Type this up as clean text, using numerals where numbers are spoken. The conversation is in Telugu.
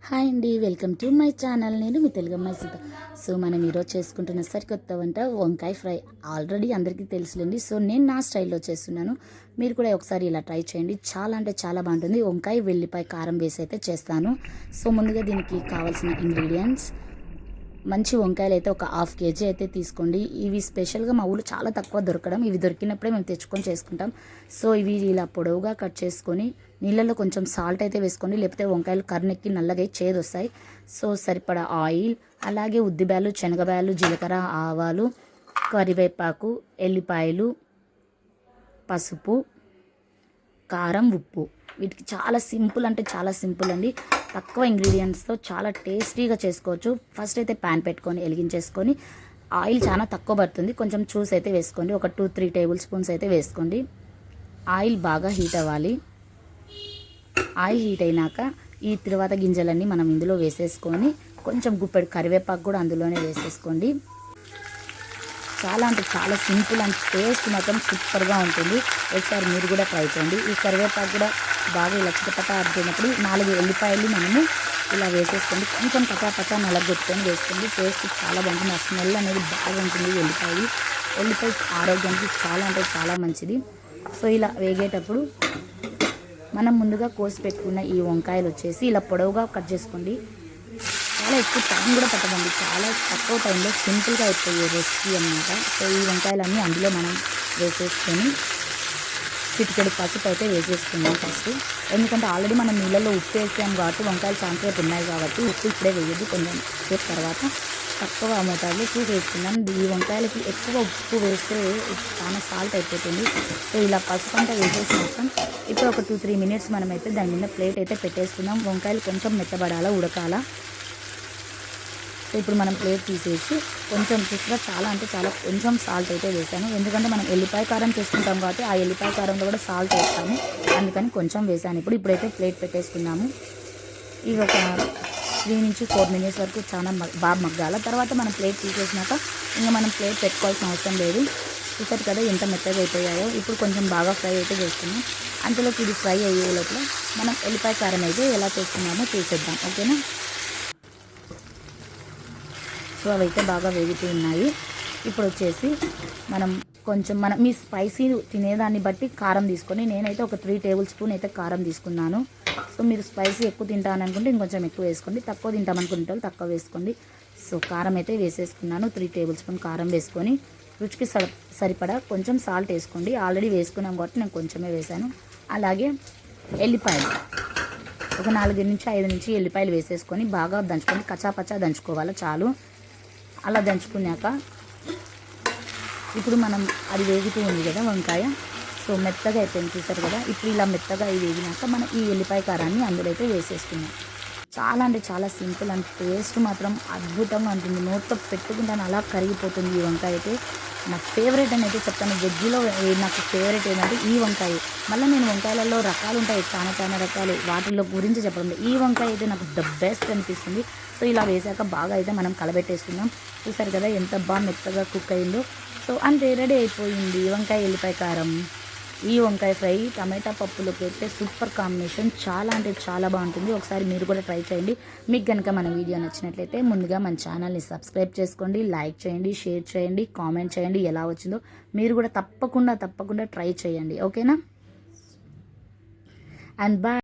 హాయ్ అండి, వెల్కమ్ టు మై ఛానల్. నేను మీ తెలుగు అమ్మాయి సీత. సో మనం ఈరోజు చేసుకుంటున్న సరికొత్త వంట వంకాయ ఫ్రై. ఆల్రెడీ అందరికీ తెలుసులేండి. సో నేను నా స్టైల్లో చేస్తున్నాను. మీరు కూడా ఒకసారి ఇలా ట్రై చేయండి. చాలా అంటే చాలా బాగుంటుంది. వంకాయ వెల్లిపాయ కారం వేసి అయితే చేస్తాను. సో ముందుగా దీనికి కావాల్సిన ఇంగ్రీడియంట్స్: మంచి వంకాయలు అయితే ఒక 1/2 kg అయితే తీసుకోండి. ఇవి స్పెషల్గా మా ఊళ్ళో చాలా తక్కువ దొరకడం. ఇవి దొరికినప్పుడే మేము తెచ్చుకొని చేసుకుంటాం. సో ఇవి ఇలా పొడవుగా కట్ చేసుకొని నీళ్ళల్లో కొంచెం సాల్ట్ అయితే వేసుకోండి, లేకపోతే వంకాయలు కర్నెక్కి నల్లగా చేదు వస్తాయి. సో సరిపడా ఆయిల్, అలాగే ఉద్దిబ్యాలు, శనగబ్యాలు, జీలకర్ర, ఆవాలు, కరివేపాకు, ఎల్లిపాయలు, పసుపు, కారం, ఉప్పు. వీటికి చాలా సింపుల్ అంటే చాలా సింపుల్ అండి. తక్కువ ఇంగ్రీడియంట్స్తో చాలా టేస్టీగా చేసుకోవచ్చు. ఫస్ట్ అయితే ప్యాన్ పెట్టుకొని వెలిగించేసుకొని ఆయిల్ చాలా తక్కువ పడుతుంది, కొంచెం చూసి అయితే వేసుకోండి. ఒక 2-3 టేబుల్ స్పూన్స్ అయితే వేసుకోండి. ఆయిల్ బాగా హీట్ అవ్వాలి. ఆయిల్ హీట్ అయినాక ఈ తిరువాత గింజలన్నీ మనం ఇందులో వేసేసుకొని కొంచెం గుప్పెడు కరివేపాకు కూడా అందులోనే వేసేసుకోండి. చాలా అంటే చాలా సింపుల్ అండ్ టేస్ట్ మాత్రం సూపర్గా ఉంటుంది. ఒకసారి మీరు కూడా ట్రై చేయండి. ఈ కరివేపాకు కూడా బాగా ఇలా చిటపట అరిగినప్పుడు 4 ఎల్లిపాయలు మనము ఇలా వేసేసుకోండి. కొంచెం పటాపటా నలగొట్టుకొని వేసుకోండి. టేస్ట్ చాలా బాగుంటుంది. ఆ స్మెల్ అనేది బాగా ఉంటుంది. ఎల్లిపాయ ఆరోగ్యానికి చాలా అంటే చాలా మంచిది. సో ఇలా వేగేటప్పుడు మనం ముందుగా కోసి పెట్టుకున్న ఈ వంకాయలు వచ్చేసి ఇలా పొడవుగా కట్ చేసుకోండి. చాలా ఎక్కువ టైం కూడా పట్టదండి, చాలా తక్కువ టైంలో సింపుల్గా అయిపోయే రెసిపీ అన్నమాట. సో ఈ వంకాయలన్నీ అందులో మనం వేసేసుకొని చిటికెడు పసుపు అయితే వేసేసుకుందాం ఫస్ట్. ఎందుకంటే ఆల్రెడీ మనం నీళ్ళలో ఉప్పు వేసాం కాబట్టి వంకాయలు చాలాసేపు ఉన్నాయి కాబట్టి ఉప్పు ఇప్పుడే వేయద్దు, కొంచెం సేపు తర్వాత తక్కువ మోతాదులో చూసి వేసుకుందాం. ఈ వంకాయలకి ఎక్కువ ఉప్పు వేస్తే చాలా సాల్ట్ అయిపోతుంది. సో ఇలా పసుపు అంతా వేసేసినాక ఇప్పుడు ఒక 2-3 మినిట్స్ మనమైతే దాని మీద ప్లేట్ అయితే పెట్టేసుకుందాం. వంకాయలు కొంచెం మెత్తబడాలా, ఉడకాలా. సో ఇప్పుడు మనం ప్లేట్ తీసేసి కొంచెం చూసుగా చాలా అంటే చాలా కొంచెం సాల్ట్ అయితే వేసాను. ఎందుకంటే మనం ఎల్లిపాయ కారం చేసుకుంటాం కాబట్టి ఆ ఎల్లిపాయ కారంలో కూడా సాల్ట్ వేస్తాము, అందుకని కొంచెం వేసాను. ఇప్పుడైతే ప్లేట్ పెట్టేసుకున్నాము. ఇవి ఒక 3-4 మినిట్స్ వరకు చాలా బాగా మగ్గాల. తర్వాత మనం ప్లేట్ తీసేసినాక ఇంకా మనం ప్లేట్ పెట్టుకోవాల్సిన అవసరం లేదు. చూసారు కదా ఎంత మెత్తగా అయిపోయాయో. ఇప్పుడు కొంచెం బాగా ఫ్రై అయితే చేస్తున్నాం. అంతలోకి ఇది ఫ్రై అయ్యే లోపల మనం ఎల్లిపాయ కారం అయితే ఎలా చేస్తున్నామో చూసేద్దాం, ఓకేనా. సో అవైతే బాగా వేగుతూ ఉన్నాయి. ఇప్పుడు వచ్చేసి మనం మీ స్పైసీ తినేదాన్ని బట్టి కారం తీసుకొని, నేనైతే ఒక 3 టేబుల్ స్పూన్ అయితే కారం తీసుకున్నాను. సో మీరు స్పైసీ ఎక్కువ తింటాననుకుంటే ఇంకొంచెం ఎక్కువ వేసుకోండి, తక్కువ తింటామనుకుంటే తక్కువ వేసుకోండి. సో కారం అయితే వేసేసుకున్నాను. 3 టేబుల్ స్పూన్ కారం వేసుకొని రుచికి సరిపడా కొంచెం సాల్ట్ వేసుకోండి. ఆల్రెడీ వేసుకున్నాం కాబట్టి నేను కొంచెమే వేసాను. అలాగే ఎల్లిపాయలు ఒక 4-5 ఎల్లిపాయలు వేసేసుకొని బాగా దంచుకొని కచ్చాపచ్చా దంచుకోవాలి చాలు. అలా దంచుకున్నాక ఇప్పుడు మనం అది వేగుతూ ఉంది కదా వంకాయ, సో మెత్తగా అయిపోయింది చూసారు కదా. ఇప్పుడు ఇలా మెత్తగా వేగినాక మనం ఈ ఎల్లిపాయ కారాన్ని అందులో అయితే వేసేసుకున్నాం. చాలా అంటే చాలా సింపుల్ అండ్ టేస్ట్ మాత్రం అద్భుతంగా ఉంటుంది. నోట్లో పెట్టుకుంటాను అలా కరిగిపోతుంది. ఈ వంకాయ అయితే నా ఫేవరెట్ అని అయితే చెప్తాను. వెజ్లో నాకు ఫేవరెట్ ఏంటంటే ఈ వంకాయ. మళ్ళీ నేను వంకాయలలో రకాలు ఉంటాయి, చాలా రకాలు, వాటిల్లో గురించి చెప్పడం. ఈ వంకాయ అయితే నాకు ద బెస్ట్ అనిపిస్తుంది. సో ఇలా వేసాక బాగా అయితే మనం కలబెట్టేసుకుందాం. చూసారు కదా ఎంత బాగా మెత్తగా కుక్ అయిందో. సో అంతే, రెడీ అయిపోయింది వంకాయ ఎల్లిపాయ కారం. ఈ వంకాయ ఫ్రై టమాటా పప్పులోకి అయితే సూపర్ కాంబినేషన్. చాలా అంటే చాలా బాగుంటుంది. ఒకసారి మీరు కూడా ట్రై చేయండి. మీకు కనుక మన వీడియో నచ్చినట్లయితే ముందుగా మన ఛానల్ని సబ్స్క్రైబ్ చేసుకోండి, లైక్ చేయండి, షేర్ చేయండి, కామెంట్ చేయండి. ఎలా వచ్చిందో మీరు కూడా తప్పకుండా ట్రై చేయండి, ఓకేనా. And bye.